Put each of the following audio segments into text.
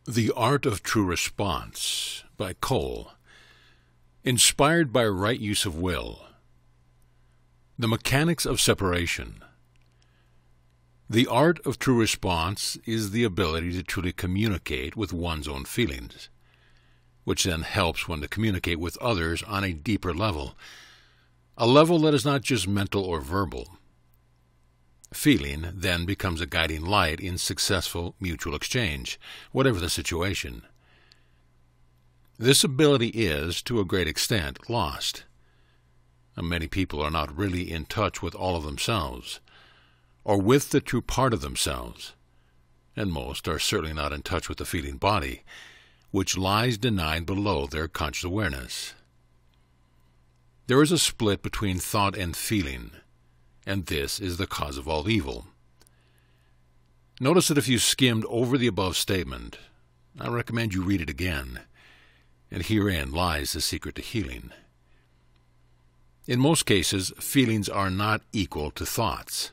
The Art of True Response by Cole. Inspired by right use of will. The mechanics of separation. The art of true response is the ability to truly communicate with one's own feelings, which then helps one to communicate with others on a deeper level, a level that is not just mental or verbal. Feeling then becomes a guiding light in successful mutual exchange, whatever the situation. This ability is, to a great extent, lost. Many people are not really in touch with all of themselves, or with the true part of themselves, and most are certainly not in touch with the feeling body, which lies denied below their conscious awareness. There is a split between thought and feeling, and this is the cause of all evil. Notice that if you skimmed over the above statement, I recommend you read it again, and herein lies the secret to healing. In most cases, feelings are not equal to thoughts.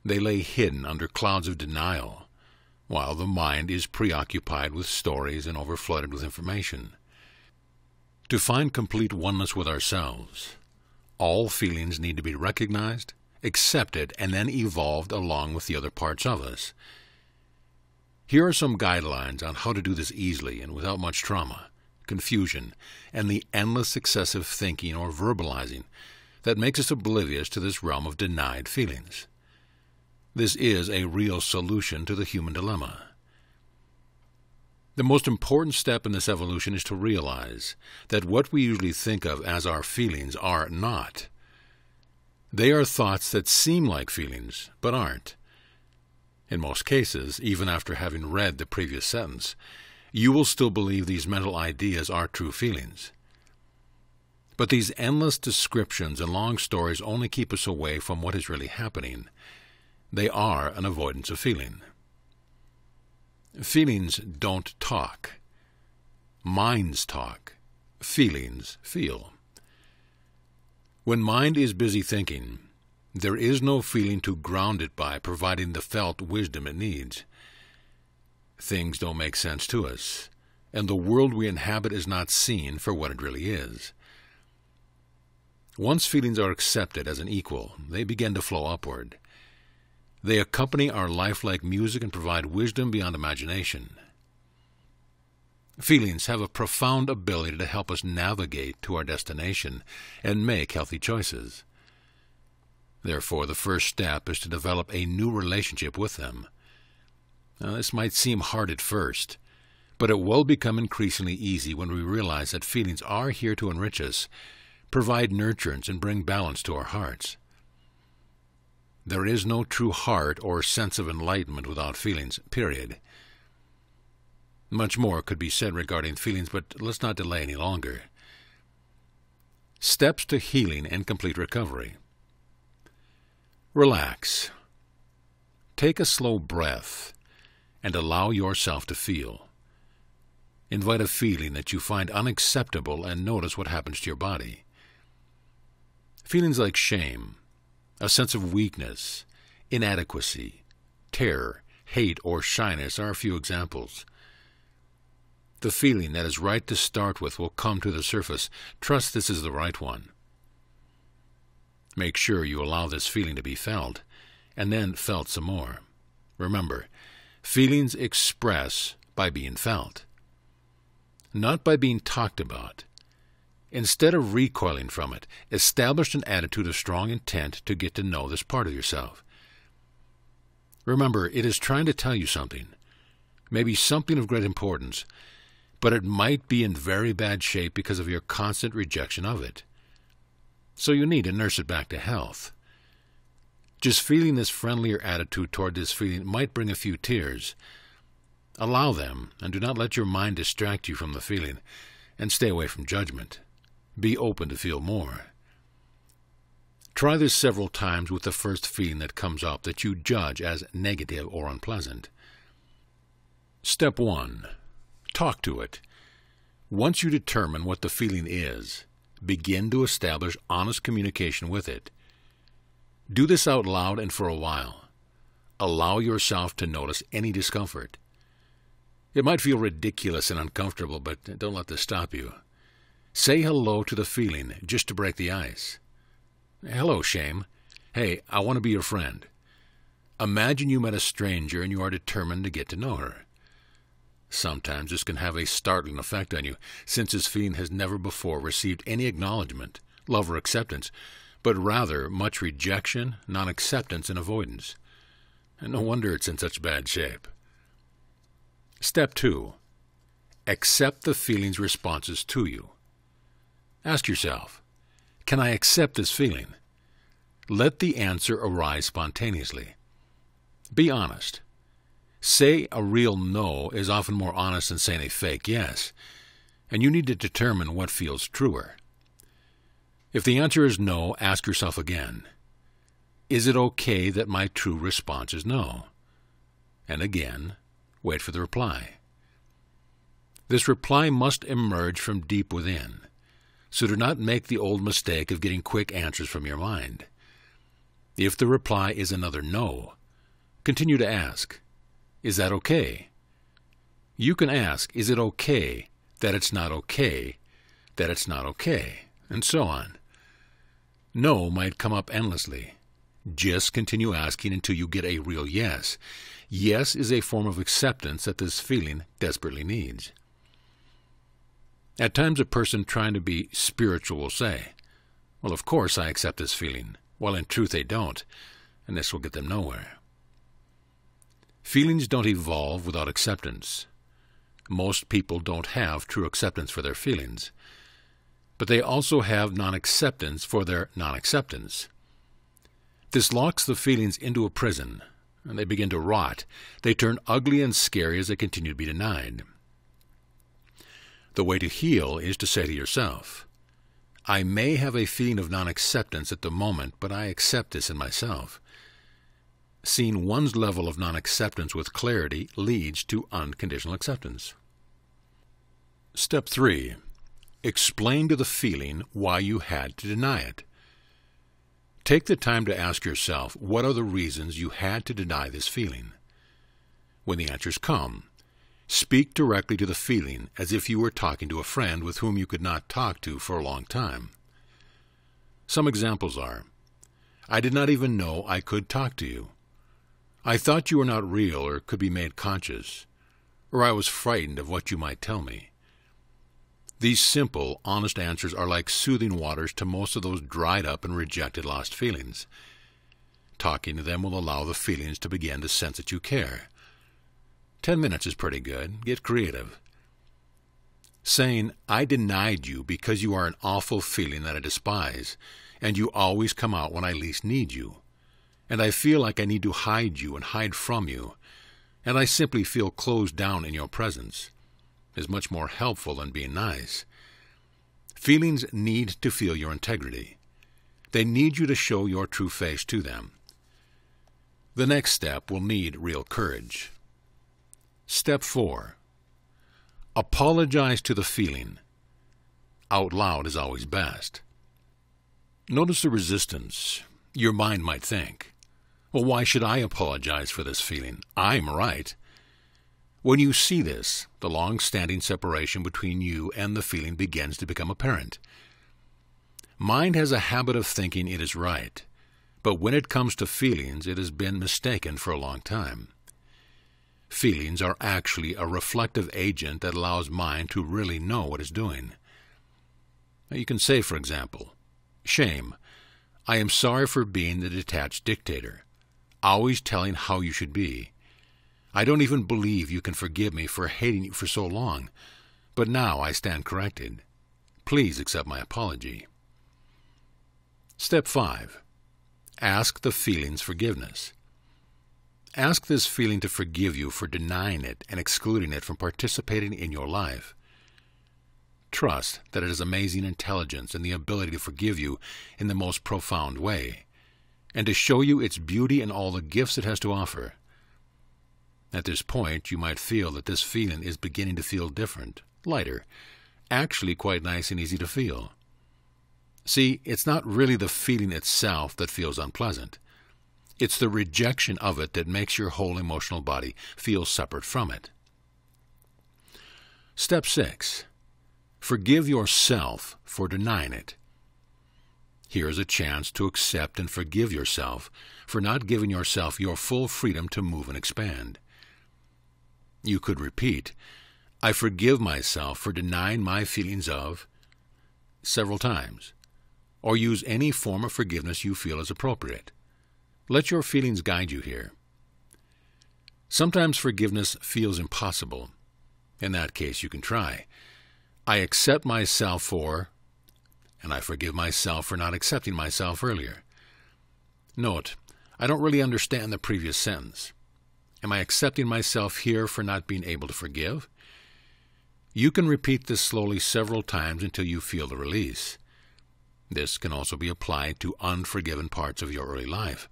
They lay hidden under clouds of denial, while the mind is preoccupied with stories and overflooded with information. To find complete oneness with ourselves, all feelings need to be recognized, accepted, and then evolved along with the other parts of us. Here are some guidelines on how to do this easily and without much trauma, confusion, and the endless excessive thinking or verbalizing that makes us oblivious to this realm of denied feelings. This is a real solution to the human dilemma. The most important step in this evolution is to realize that what we usually think of as our feelings are not. They are thoughts that seem like feelings, but aren't. In most cases, even after having read the previous sentence, you will still believe these mental ideas are true feelings. But these endless descriptions and long stories only keep us away from what is really happening. They are an avoidance of feeling. Feelings don't talk. Minds talk. Feelings feel. When mind is busy thinking, there is no feeling to ground it by, providing the felt wisdom it needs. Things don't make sense to us, and the world we inhabit is not seen for what it really is. Once feelings are accepted as an equal, they begin to flow upward. They accompany our life like music and provide wisdom beyond imagination. Feelings have a profound ability to help us navigate to our destination and make healthy choices. Therefore, the first step is to develop a new relationship with them. Now, this might seem hard at first, but it will become increasingly easy when we realize that feelings are here to enrich us, provide nurturance, and bring balance to our hearts. There is no true heart or sense of enlightenment without feelings, period. Much more could be said regarding feelings, but let's not delay any longer. Steps to healing and complete recovery. Relax. Take a slow breath and allow yourself to feel. Invite a feeling that you find unacceptable and notice what happens to your body. Feelings like shame, a sense of weakness, inadequacy, terror, hate, or shyness are a few examples. The feeling that is right to start with will come to the surface. Trust this is the right one. Make sure you allow this feeling to be felt, and then felt some more. Remember, feelings express by being felt, not by being talked about. Instead of recoiling from it, establish an attitude of strong intent to get to know this part of yourself. Remember, it is trying to tell you something, maybe something of great importance, but it might be in very bad shape because of your constant rejection of it. So you need to nurse it back to health. Just feeling this friendlier attitude toward this feeling might bring a few tears. Allow them, and do not let your mind distract you from the feeling, and stay away from judgment. Be open to feel more. Try this several times with the first feeling that comes up that you judge as negative or unpleasant. Step 1. Talk to it. Once you determine what the feeling is, begin to establish honest communication with it. Do this out loud and for a while. Allow yourself to notice any discomfort. It might feel ridiculous and uncomfortable, but don't let this stop you. Say hello to the feeling, just to break the ice. Hello, shame. Hey, I want to be your friend. Imagine you met a stranger and you are determined to get to know her. Sometimes this can have a startling effect on you, since this feeling has never before received any acknowledgement, love, or acceptance, but rather much rejection, non-acceptance, and avoidance. And no wonder it's in such bad shape. Step 2. Accept the feeling's responses to you. Ask yourself, can I accept this feeling? Let the answer arise spontaneously. Be honest. Say a real no is often more honest than saying a fake yes, and you need to determine what feels truer. If the answer is no, ask yourself again, is it okay that my true response is no? And again, wait for the reply. This reply must emerge from deep within, so do not make the old mistake of getting quick answers from your mind. If the reply is another no, continue to ask, is that okay? You can ask, is it okay that it's not okay, that it's not okay, and so on. No might come up endlessly. Just continue asking until you get a real yes. Yes is a form of acceptance that this feeling desperately needs. At times a person trying to be spiritual will say, well, of course I accept this feeling, while in truth they don't, and this will get them nowhere. Feelings don't evolve without acceptance. Most people don't have true acceptance for their feelings, but they also have non-acceptance for their non-acceptance. This locks the feelings into a prison, and they begin to rot. They turn ugly and scary as they continue to be denied. The way to heal is to say to yourself, I may have a feeling of non-acceptance at the moment, but I accept this in myself. Seeing one's level of non-acceptance with clarity leads to unconditional acceptance. Step 3. Explain to the feeling why you had to deny it. Take the time to ask yourself, what are the reasons you had to deny this feeling? When the answers come, speak directly to the feeling as if you were talking to a friend with whom you could not talk to for a long time. Some examples are, I did not even know I could talk to you. I thought you were not real or could be made conscious, or I was frightened of what you might tell me. These simple, honest answers are like soothing waters to most of those dried up and rejected lost feelings. Talking to them will allow the feelings to begin to sense that you care. 10 minutes is pretty good. Get creative. Saying, I denied you because you are an awful feeling that I despise, and you always come out when I least need you. And I feel like I need to hide you and hide from you, and I simply feel closed down in your presence, is much more helpful than being nice. Feelings need to feel your integrity. They need you to show your true face to them. The next step will need real courage. Step 4. Apologize to the feeling. Out loud is always best. Notice the resistance. Your mind might think, well, why should I apologize for this feeling? I'm right. When you see this, the long-standing separation between you and the feeling begins to become apparent. Mind has a habit of thinking it is right, but when it comes to feelings, it has been mistaken for a long time. Feelings are actually a reflective agent that allows mind to really know what it's doing. Now you can say, for example, shame, I am sorry for being the detached dictator, always telling how you should be. I don't even believe you can forgive me for hating you for so long, but now I stand corrected. Please accept my apology. Step 5. Ask the feeling's forgiveness. Ask this feeling to forgive you for denying it and excluding it from participating in your life. Trust that it has amazing intelligence and the ability to forgive you in the most profound way, and to show you its beauty and all the gifts it has to offer. At this point, you might feel that this feeling is beginning to feel different, lighter, actually quite nice and easy to feel. See, it's not really the feeling itself that feels unpleasant. It's the rejection of it that makes your whole emotional body feel separate from it. Step 6. Forgive yourself for denying it. Here is a chance to accept and forgive yourself for not giving yourself your full freedom to move and expand. You could repeat, "I forgive myself for denying my feelings of," several times, or use any form of forgiveness you feel is appropriate. Let your feelings guide you here. Sometimes forgiveness feels impossible. In that case, you can try, "I accept myself for," and I forgive myself for not accepting myself earlier. Note, I don't really understand the previous sentence. Am I accepting myself here for not being able to forgive? You can repeat this slowly several times until you feel the release. This can also be applied to unforgiven parts of your early life.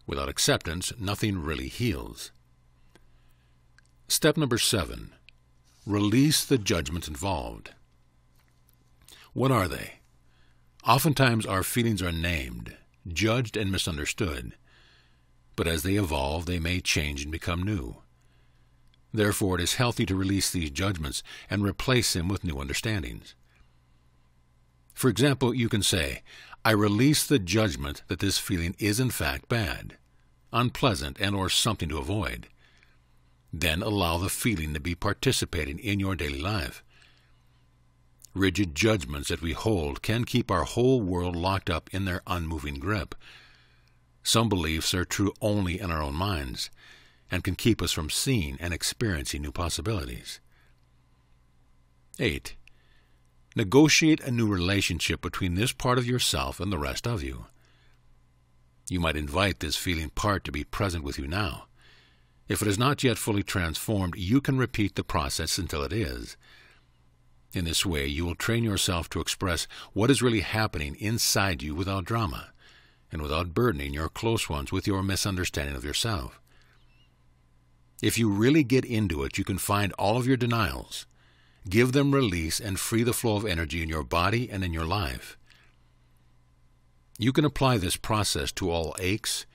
Without acceptance, nothing really heals. Step number 7. Release the judgments involved. What are they? Oftentimes our feelings are named, judged, and misunderstood. But as they evolve, they may change and become new. Therefore, it is healthy to release these judgments and replace them with new understandings. For example, you can say, "I release the judgment that this feeling is in fact bad, unpleasant, and/or something to avoid." Then allow the feeling to be participating in your daily life. Rigid judgments that we hold can keep our whole world locked up in their unmoving grip. Some beliefs are true only in our own minds and can keep us from seeing and experiencing new possibilities. 8. Negotiate a new relationship between this part of yourself and the rest of you. You might invite this feeling part to be present with you now. If it is not yet fully transformed, you can repeat the process until it is. In this way, you will train yourself to express what is really happening inside you without drama, and without burdening your close ones with your misunderstanding of yourself. If you really get into it, you can find all of your denials, give them release, and free the flow of energy in your body and in your life. You can apply this process to all aches,